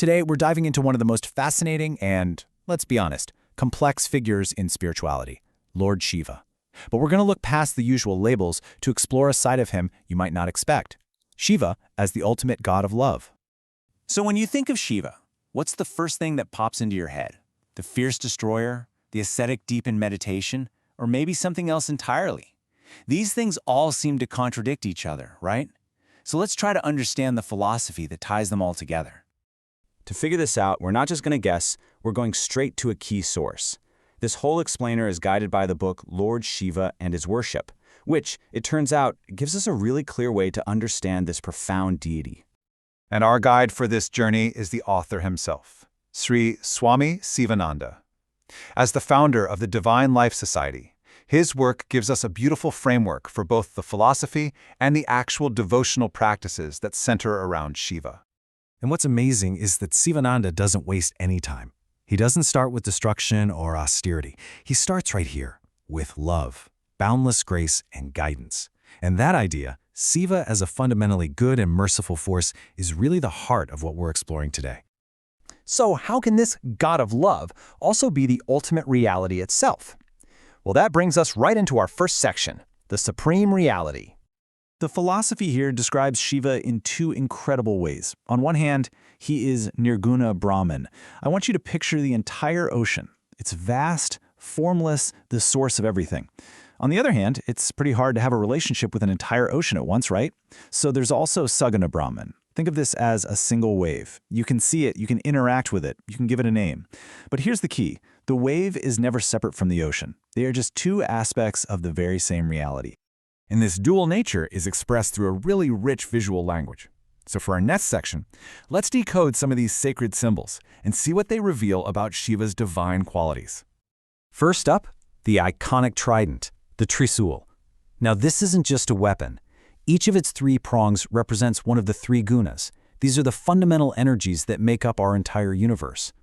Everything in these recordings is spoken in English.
Today, we're diving into one of the most fascinating and, let's be honest, complex figures in spirituality, Lord Shiva. But we're going to look past the usual labels to explore a side of him you might not expect. Shiva as the ultimate god of love. So when you think of Shiva, what's the first thing that pops into your head? The fierce destroyer, the ascetic deep in meditation, or maybe something else entirely? These things all seem to contradict each other, right? So let's try to understand the philosophy that ties them all together. To figure this out, we're not just going to guess, we're going straight to a key source. This whole explainer is guided by the book Lord Shiva and His Worship, which, it turns out, gives us a really clear way to understand this profound deity. And our guide for this journey is the author himself, Sri Swami Sivananda. As the founder of the Divine Life Society, his work gives us a beautiful framework for both the philosophy and the actual devotional practices that center around Shiva. And what's amazing is that Sivananda doesn't waste any time. He doesn't start with destruction or austerity. He starts right here, with love, boundless grace, and guidance. And that idea, Shiva as a fundamentally good and merciful force, is really the heart of what we're exploring today. So how can this god of love also be the ultimate reality itself? Well, that brings us right into our first section, the supreme reality. The philosophy here describes Shiva in two incredible ways. On one hand, he is Nirguna Brahman. I want you to picture the entire ocean. It's vast, formless, the source of everything. On the other hand, it's pretty hard to have a relationship with an entire ocean at once, right? So there's also Saguna Brahman. Think of this as a single wave. You can see it, you can interact with it, you can give it a name. But here's the key. The wave is never separate from the ocean. They are just two aspects of the very same reality. And this dual nature is expressed through a really rich visual language. So for our next section, let's decode some of these sacred symbols and see what they reveal about Shiva's divine qualities. First up, the iconic trident, the Trishula. Now this isn't just a weapon. Each of its three prongs represents one of the three gunas. These are the fundamental energies that make up our entire universe.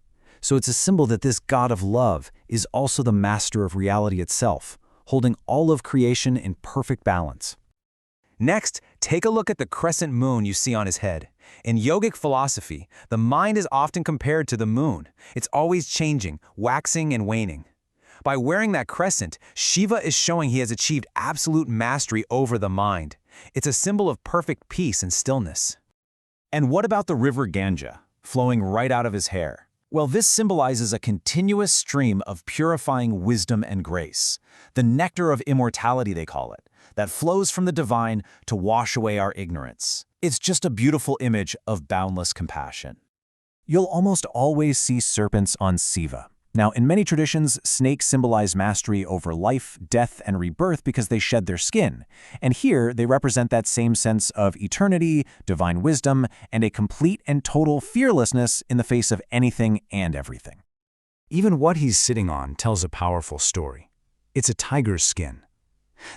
So it's a symbol that this god of love is also the master of reality itself, holding all of creation in perfect balance. Next, take a look at the crescent moon you see on his head. In yogic philosophy, the mind is often compared to the moon. It's always changing, waxing and waning. By wearing that crescent, Shiva is showing he has achieved absolute mastery over the mind. It's a symbol of perfect peace and stillness. And what about the river Ganga, flowing right out of his hair? Well, this symbolizes a continuous stream of purifying wisdom and grace. The nectar of immortality, they call it, that flows from the divine to wash away our ignorance. It's just a beautiful image of boundless compassion. You'll almost always see serpents on Shiva. Now, in many traditions, snakes symbolize mastery over life, death, and rebirth because they shed their skin. And here, they represent that same sense of eternity, divine wisdom, and a complete and total fearlessness in the face of anything and everything. Even what he's sitting on tells a powerful story. It's a tiger's skin.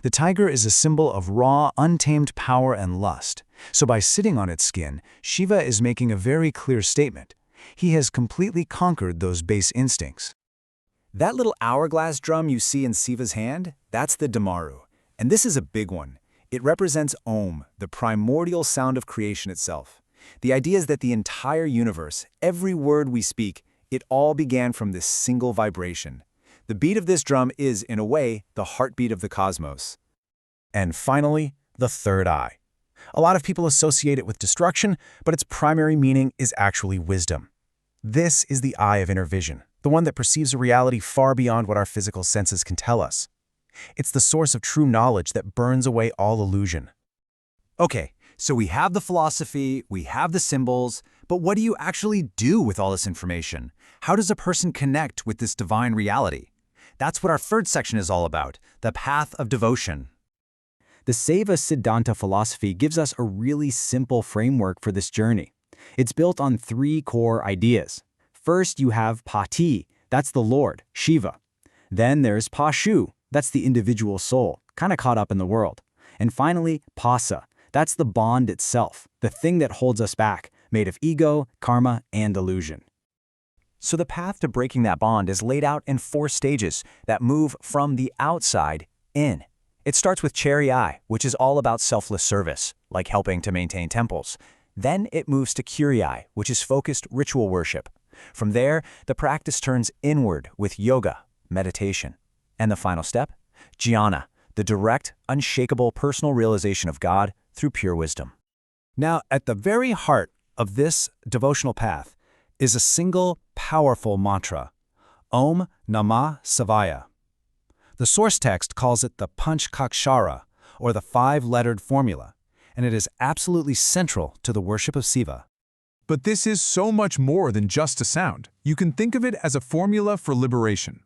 The tiger is a symbol of raw, untamed power and lust. So by sitting on its skin, Shiva is making a very clear statement. He has completely conquered those base instincts. That little hourglass drum you see in Shiva's hand, that's the Damaru. And this is a big one. It represents Om, the primordial sound of creation itself. The idea is that the entire universe, every word we speak, it all began from this single vibration. The beat of this drum is, in a way, the heartbeat of the cosmos. And finally, the third eye. A lot of people associate it with destruction, but its primary meaning is actually wisdom. This is the eye of inner vision, the one that perceives a reality far beyond what our physical senses can tell us. It's the source of true knowledge that burns away all illusion. Okay, so we have the philosophy, we have the symbols, but what do you actually do with all this information? How does a person connect with this divine reality? That's what our third section is all about, the path of devotion. The Saiva Siddhanta philosophy gives us a really simple framework for this journey. It's built on three core ideas. First, you have Pati, that's the Lord, Shiva. Then there's Pashu, that's the individual soul, kind of caught up in the world. And finally, Pasa, that's the bond itself, the thing that holds us back, made of ego, karma, and illusion. So the path to breaking that bond is laid out in 4 stages that move from the outside in. It starts with Chariai, which is all about selfless service, like helping to maintain temples. Then it moves to Kyrie, which is focused ritual worship. From there, the practice turns inward with yoga, meditation. And the final step? Jnana, the direct, unshakable personal realization of God through pure wisdom. Now, at the very heart of this devotional path is a single, powerful mantra, Om Namah Shivaya. The source text calls it the Panchakshara, or the five-lettered formula, and it is absolutely central to the worship of Shiva. But this is so much more than just a sound. You can think of it as a formula for liberation.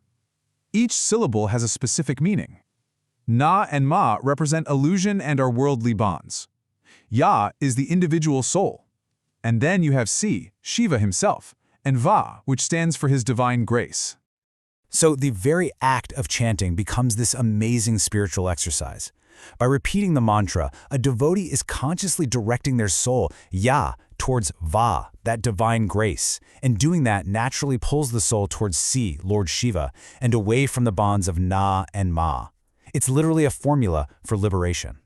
Each syllable has a specific meaning. Na and Ma represent illusion and our worldly bonds. Ya is the individual soul. And then you have Si, Shiva himself, and Va, which stands for his divine grace. So the very act of chanting becomes this amazing spiritual exercise. By repeating the mantra, a devotee is consciously directing their soul, Ya, towards Va, that divine grace, and doing that naturally pulls the soul towards Si, Lord Shiva, and away from the bonds of Na and Ma. It's literally a formula for liberation.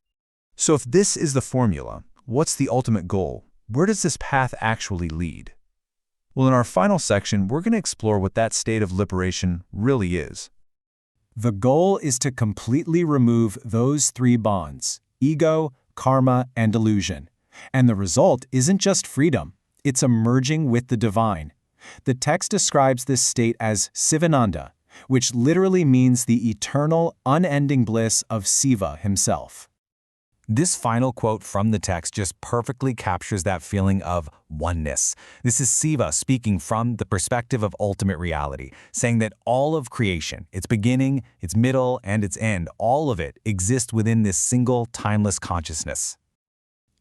So if this is the formula, what's the ultimate goal? Where does this path actually lead? Well, in our final section, we're going to explore what that state of liberation really is. The goal is to completely remove those three bonds, ego, karma, and illusion. And the result isn't just freedom, it's a merging with the divine. The text describes this state as Sivananda, which literally means the eternal, unending bliss of Shiva himself. This final quote from the text just perfectly captures that feeling of oneness. This is Shiva speaking from the perspective of ultimate reality, saying that all of creation, its beginning, its middle, and its end, all of it exists within this single, timeless consciousness.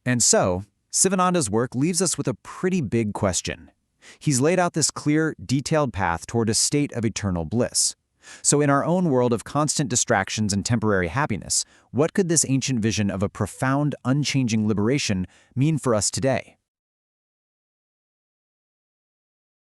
And so, Sivananda's work leaves us with a pretty big question. He's laid out this clear, detailed path toward a state of eternal bliss. So in our own world of constant distractions and temporary happiness, what could this ancient vision of a profound, unchanging liberation mean for us today?